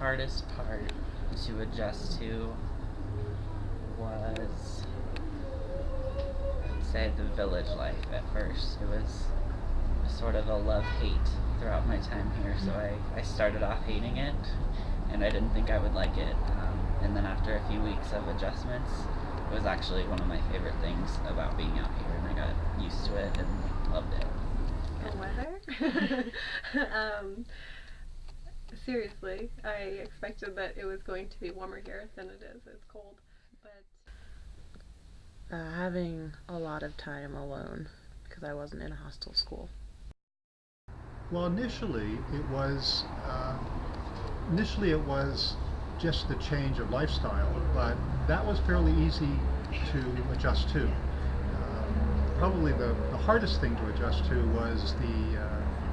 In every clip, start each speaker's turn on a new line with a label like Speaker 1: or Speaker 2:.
Speaker 1: hardest part to adjust to was, I'd say, the village life at first. It was sort of a love-hate throughout my time here, so I started off hating it, and I didn't think I would like it. And then after a few weeks of adjustments, it was actually one of my favorite things about being out here, and I got used to it and loved it.
Speaker 2: The weather? Seriously, I expected that it was going to be warmer here than it is. It's cold, but
Speaker 3: Having a lot of time alone because I wasn't in a hostel school.
Speaker 4: Well, initially it was just the change of lifestyle, but that was fairly easy to adjust to. Probably the hardest thing to adjust to was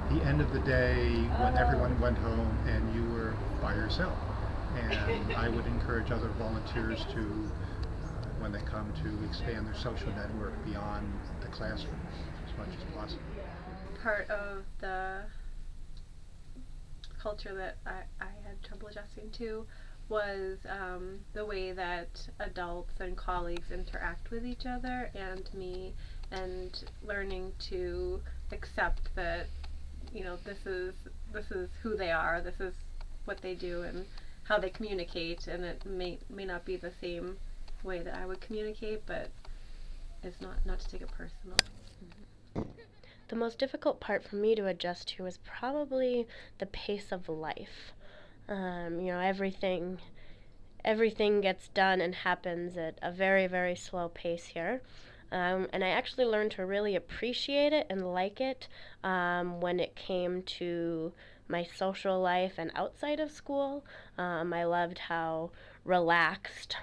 Speaker 4: the end of the day when everyone went home and you were by yourself. And I would encourage other volunteers to, when they come, to expand their social network beyond the classroom as much as possible.
Speaker 2: part of the culture that I had trouble adjusting to was the way that adults and colleagues interact with each other and me, and learning to accept that, you know, this is who they are, this is what they do and how they communicate, and it may not be the same way that I would communicate, but it's not to take it personal.
Speaker 5: The most difficult part for me to adjust to was probably the pace of life. Everything gets done and happens at a very, very slow pace here. And I actually learned to really appreciate it and like it when it came to my social life and outside of school. I loved how relaxed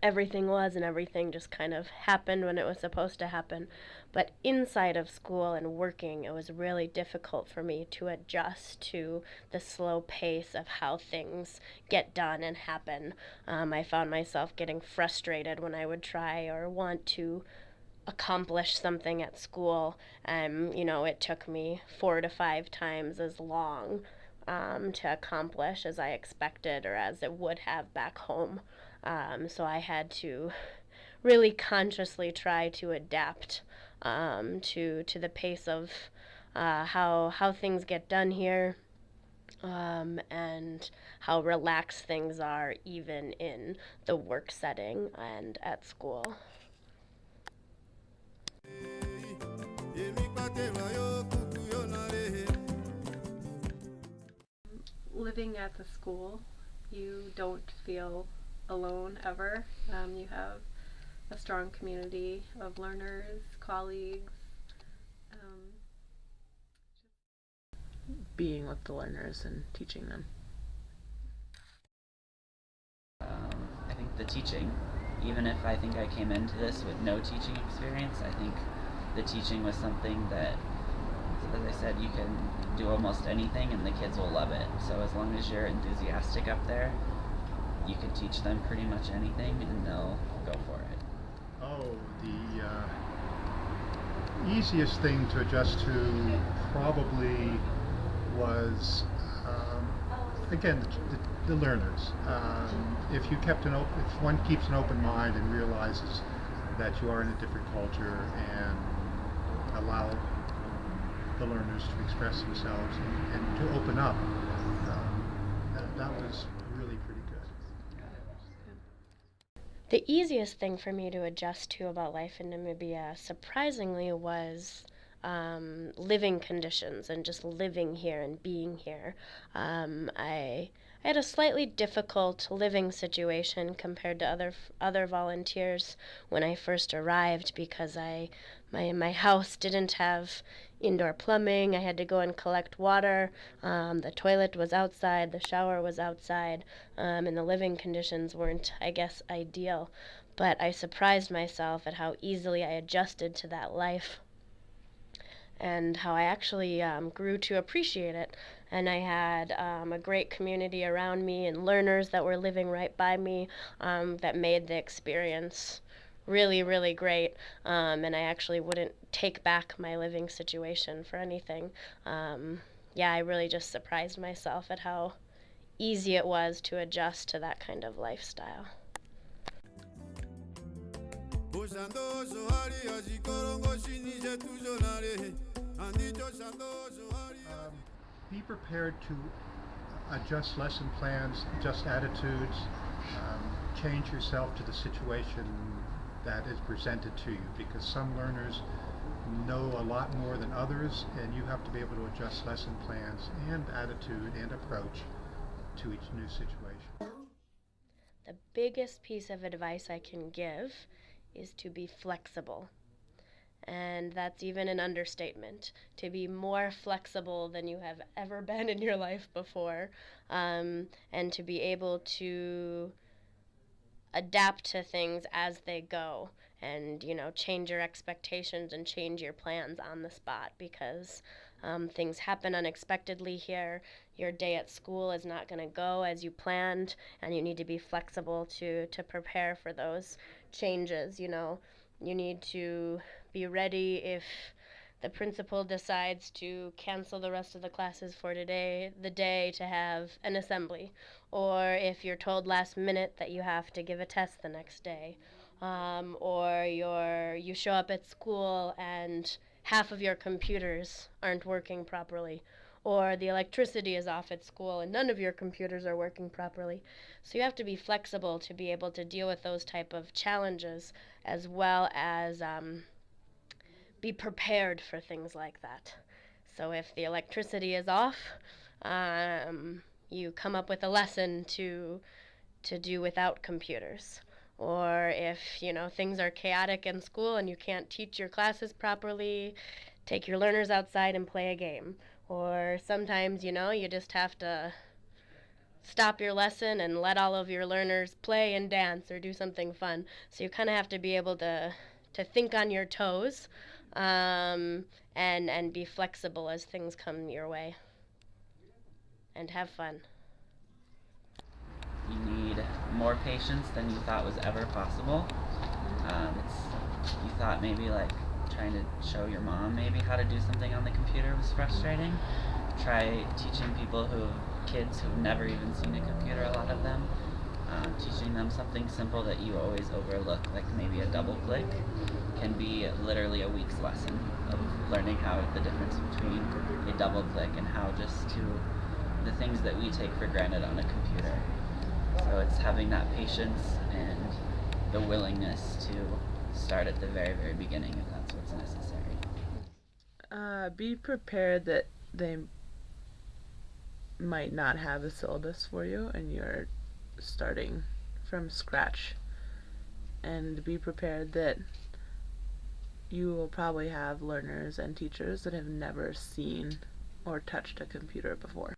Speaker 5: everything was, and everything just kind of happened when it was supposed to happen. But inside of school and working, it was really difficult for me to adjust to the slow pace of how things get done and happen. I found myself getting frustrated when I would try or want to accomplish something at school. It took me 4 to 5 times as long to accomplish as I expected or as it would have back home. So I had to really consciously try to adapt to the pace of how things get done here, and how relaxed things are even in the work setting and at school.
Speaker 2: Living at the school, you don't feel alone ever. You have a strong community of learners, colleagues.
Speaker 3: Being with the learners and teaching them.
Speaker 1: I think the teaching, even if I think I came into this with no teaching experience, I think the teaching was something that, as I said, you can do almost anything and the kids will love it. So as long as you're enthusiastic up there, you can teach them pretty much anything and they'll go for it.
Speaker 4: Oh, the easiest thing to adjust to probably was, again, the learners. If one keeps an open mind and realizes that you are in a different culture and allow the learners to express themselves and to open up, that was really pretty good.
Speaker 5: The easiest thing for me to adjust to about life in Namibia, surprisingly, was living conditions and just living here and being here. I had a slightly difficult living situation compared to other volunteers when I first arrived, because my house didn't have indoor plumbing. I had to go and collect water. The toilet was outside, the shower was outside, and the living conditions weren't, I guess, ideal. But I surprised myself at how easily I adjusted to that life, and how I actually grew to appreciate it. And I had a great community around me and learners that were living right by me, that made the experience really, really great. And I actually wouldn't take back my living situation for anything. I really just surprised myself at how easy it was to adjust to that kind of lifestyle.
Speaker 4: Be prepared to adjust lesson plans, adjust attitudes, change yourself to the situation that is presented to you, because some learners know a lot more than others, and you have to be able to adjust lesson plans and attitude and approach to each new situation.
Speaker 5: The biggest piece of advice I can give is to be flexible. And that's even an understatement, to be more flexible than you have ever been in your life before, and to be able to adapt to things as they go, and change your expectations and change your plans on the spot, because things happen unexpectedly here. Your day at school is not going to go as you planned, and you need to be flexible to prepare for those changes. You need to be ready if the principal decides to cancel the rest of the classes for the day to have an assembly, or if you're told last minute that you have to give a test the next day, or you show up at school and half of your computers aren't working properly, or the electricity is off at school and none of your computers are working properly. So you have to be flexible to be able to deal with those type of challenges, as well as be prepared for things like that. So if the electricity is off, you come up with a lesson to do without computers. Or if things are chaotic in school and you can't teach your classes properly, take your learners outside and play a game. Or sometimes you just have to stop your lesson and let all of your learners play and dance or do something fun. So you kind of have to be able to think on your toes, and be flexible as things come your way, and have fun.
Speaker 1: You need more patience than you thought was ever possible. You thought maybe like trying to show your mom maybe how to do something on the computer was frustrating. Try teaching kids who've never even seen a computer, a lot of them. Teaching them something simple that you always overlook, like maybe a double click, can be literally a week's lesson of learning the difference between a double click and how just to the things that we take for granted on a computer. So it's having that patience and the willingness to start at the very, very beginning if that's what's necessary.
Speaker 3: Be prepared that they might not have a syllabus for you and you're starting from scratch, and be prepared that you will probably have learners and teachers that have never seen or touched a computer before.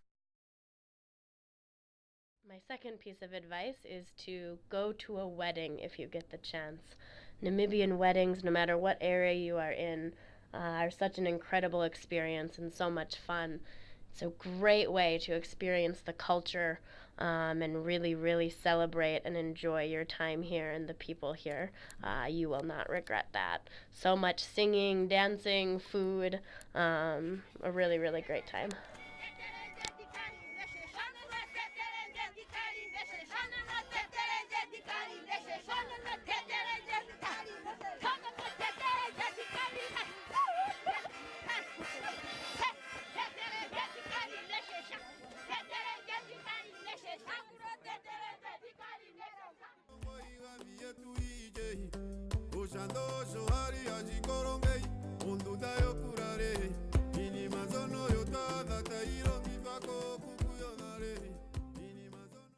Speaker 5: My second piece of advice is to go to a wedding if you get the chance. Namibian weddings, no matter what area you are in, are such an incredible experience and so much fun. It's a great way to experience the culture, and really, really celebrate and enjoy your time here and the people here. You will not regret that. So much singing, dancing, food, a really, really great time.
Speaker 6: Usando so hari aji korongei, undu dayo kurare.